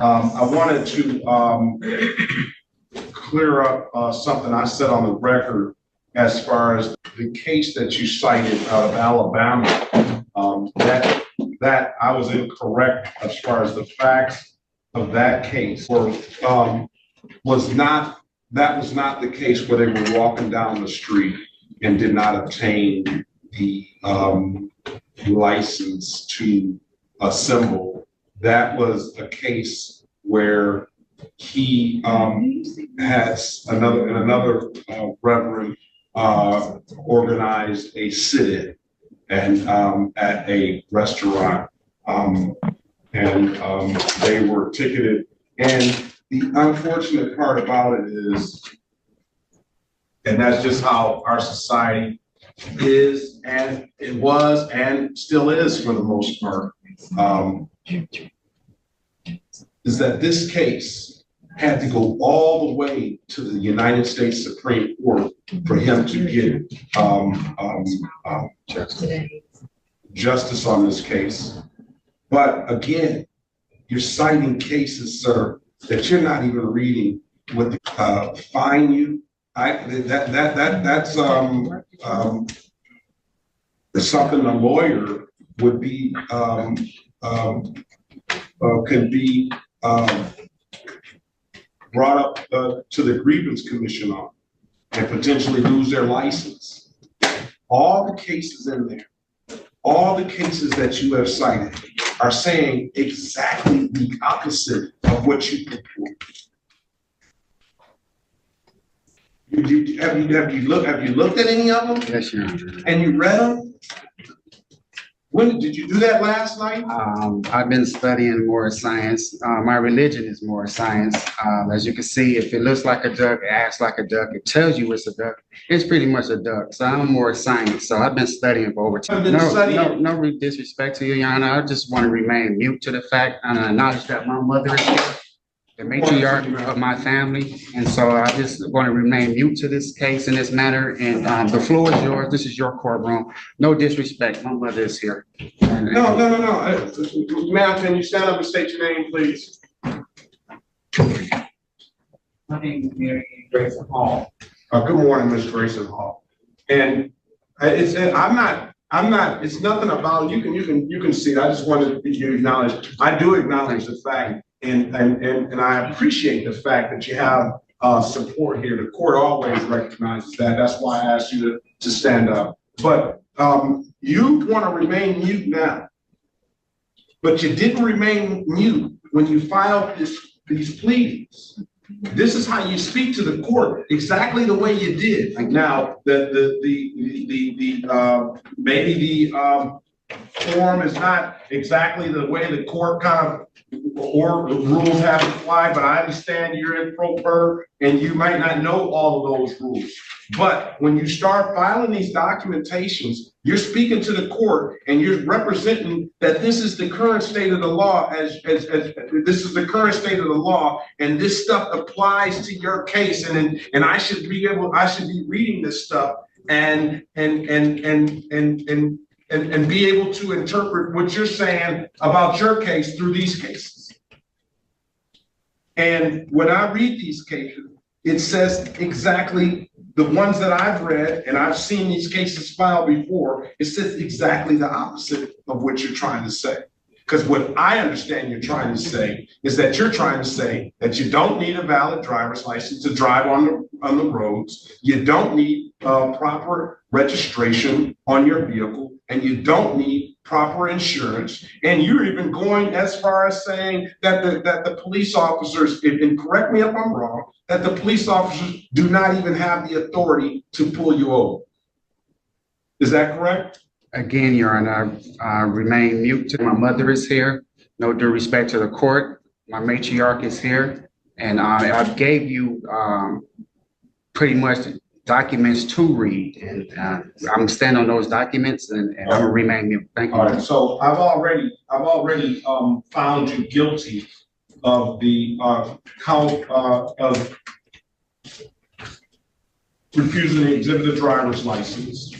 I wanted to clear up something I said on the record as far as the case that you cited out of Alabama. That I was incorrect as far as the facts of that case was not the case where they were walking down the street and did not obtain the license to assemble. That was a case where he has another reverend organized a sit-in and at a restaurant, and they were ticketed. And the unfortunate part about it is, and that's just how our society is, and it was, and still is for the most part, is that this case had to go all the way to the United States Supreme Court for him to get justice on this case. But again, you're citing cases, sir, that you're not even reading what the fine you. That's something a lawyer would be can be brought up to the grievance commission on and potentially lose their license. All the cases in there, all the cases that you have cited are saying exactly the opposite of what you purport. Have you looked at any of them? Yes, Your Honor. And you read them? When did you do that last night? I've been studying more science. My religion is more science. As you can see, if it looks like a duck, it acts like a duck, it tells you it's a duck, it's pretty much a duck. So I'm more science. So I've been studying for over time. No disrespect to you, Your Honor. I just want to remain mute to the fact and acknowledge that my mother is here, the matriarch of my family. And so I just want to remain mute to this case in this matter. And the floor is yours. This is your courtroom. No disrespect. My mother is here. No. Ma'am, can you stand up and state your name, please? My name is Mary Grayson Hall. Good morning, Ms. Grayson Hall. And I'm not, it's nothing about, you can see it. I just wanted you to acknowledge, I do acknowledge the fact, and I appreciate the fact that you have support here. The court always recognizes that. That's why I asked you to stand up. But you want to remain mute now, but you didn't remain mute when you filed these pleadings. This is how you speak to the court, exactly the way you did. Now, maybe the form is not exactly the way the court kind of or the rules have applied, but I understand you're in pro per and you might not know all of those rules. But when you start filing these documentations, you're speaking to the court and you're representing that this is the current state of the law as this is the current state of the law, and this stuff applies to your case, and I should be reading this stuff and be able to interpret what you're saying about your case through these cases. And when I read these cases, it says exactly the ones that I've read, and I've seen these cases filed before, it says exactly the opposite of what you're trying to say. Because what I understand you're trying to say is that you're trying to say that you don't need a valid driver's license to drive on the roads, you don't need proper registration on your vehicle, and you don't need proper insurance. And you're even going as far as saying that the police officers, and correct me if I'm wrong, that the police officers do not even have the authority to pull you over. Is that correct? Again, Your Honor, I remain mute to my mother is here. No due respect to the court. My matriarch is here. And I gave you pretty much documents to read. And I'm standing on those documents and I'm gonna remain mute. Thank you. All right, so I've already found you guilty of the count of refusing to exhibit a driver's license.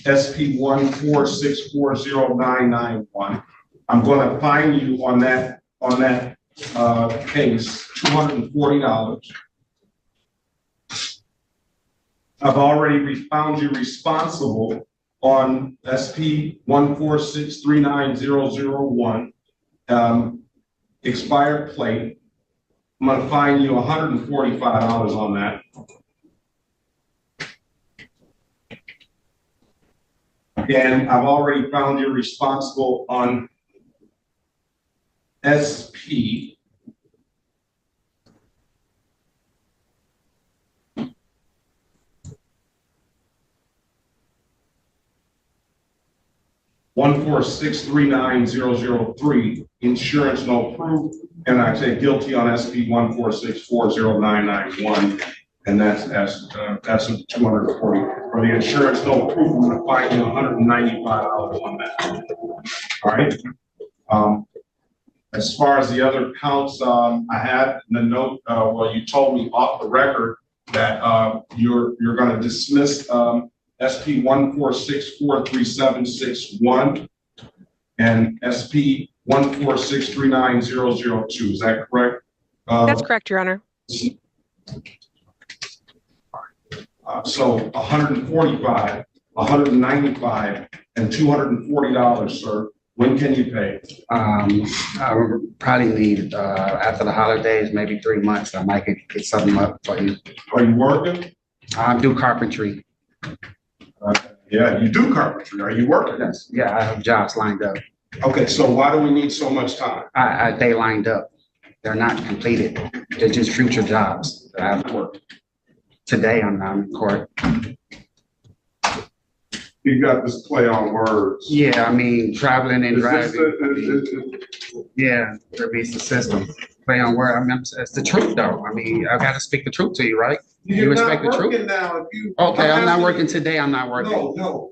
SP 146400991. I'm going to fine you on that case, $240. I've already found you responsible on SP 146390001, expired plate. I'm gonna fine you $145 on that. And I've already found you responsible on SP 146390003, insurance no proof, and I say guilty on SP 1464091, and that's a 240 for the insurance no proof. I'm going to fine you $195 on that. All right. As far as the other counts, I had the note. Well, you told me off the record that you're going to dismiss SP 146436761 and SP 146390002. Is that correct? That's correct, Your Honor. So 145, 195, and $240, sir. When can you pay? I would probably need, after the holidays, maybe 3 months. I might get something up for you. Are you working? I do carpentry. Yeah, you do carpentry. Are you working? Yes. Yeah, I have jobs lined up. Okay, so why do we need so much time? They lined up. They're not completed. They're just future jobs that I have to work. Today, I'm not in court. You got this play on words. Yeah, I mean, traveling and Is this driving. Yeah, it's the system. Play on word. I mean, it's the truth, though. I mean, I got to speak the truth to you, right? You respect the truth? Now, if you, Okay, I'm not working today. I'm not working. No.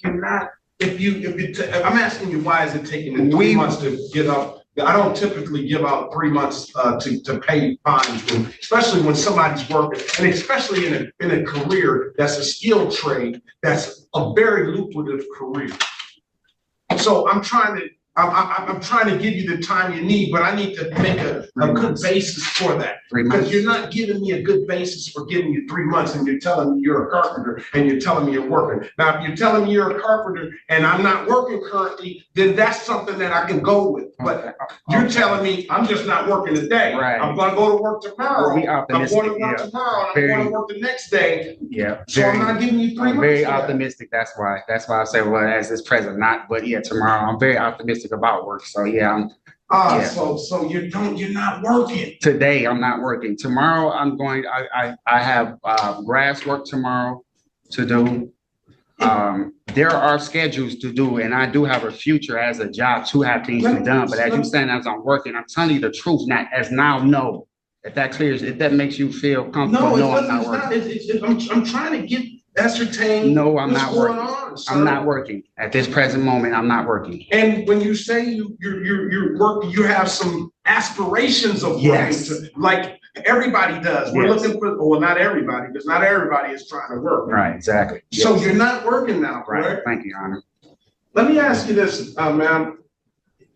You're not. I'm asking you, why is it taking 3 months to get up? I don't typically give out 3 months to pay fines, especially when somebody's working, and especially in a career that's a skilled trade, that's a very lucrative career. So I'm trying to give you the time you need, but I need to make a good basis for that. 3 months. Because you're not giving me a good basis for giving you 3 months, and you're telling me you're a carpenter and you're telling me you're working. Now, if you're telling me you're a carpenter and I'm not working currently, then that's something that I can go with. But you're telling me I'm just not working today. Right. I'm going to go to work tomorrow. Well, I'm going to work tomorrow. And I'm going to work the next day. Yeah. So I'm not giving you 3 months. Very optimistic. That's why I say, well, as this present, not, but yeah, tomorrow. I'm very optimistic about work. So yeah, so you're not working. Today I'm not working. Tomorrow I'm going. I have grass work tomorrow to do. There are schedules to do, and I do have a future as a job to have things to be done. But as you saying, as I'm working, I'm telling you the truth. Not as now, no. If that clears, if that makes you feel comfortable, no, I'm not working. I'm trying to ascertain. No, I'm not working. I'm not working. working at this present moment. I'm not working. And when you say you're working, you have some aspirations of working, like everybody does. We're looking for, well, not everybody, because not everybody is trying to work. Right, exactly. So you're not working now, correct? Right. Thank you, Your Honor. Let me ask you this, ma'am.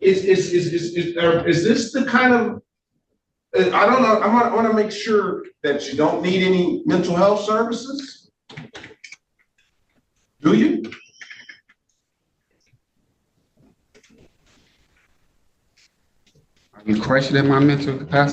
Is this the kind of, I don't know, I want to make sure that you don't need any mental health services? Do you? Are you questioning my mental capacity?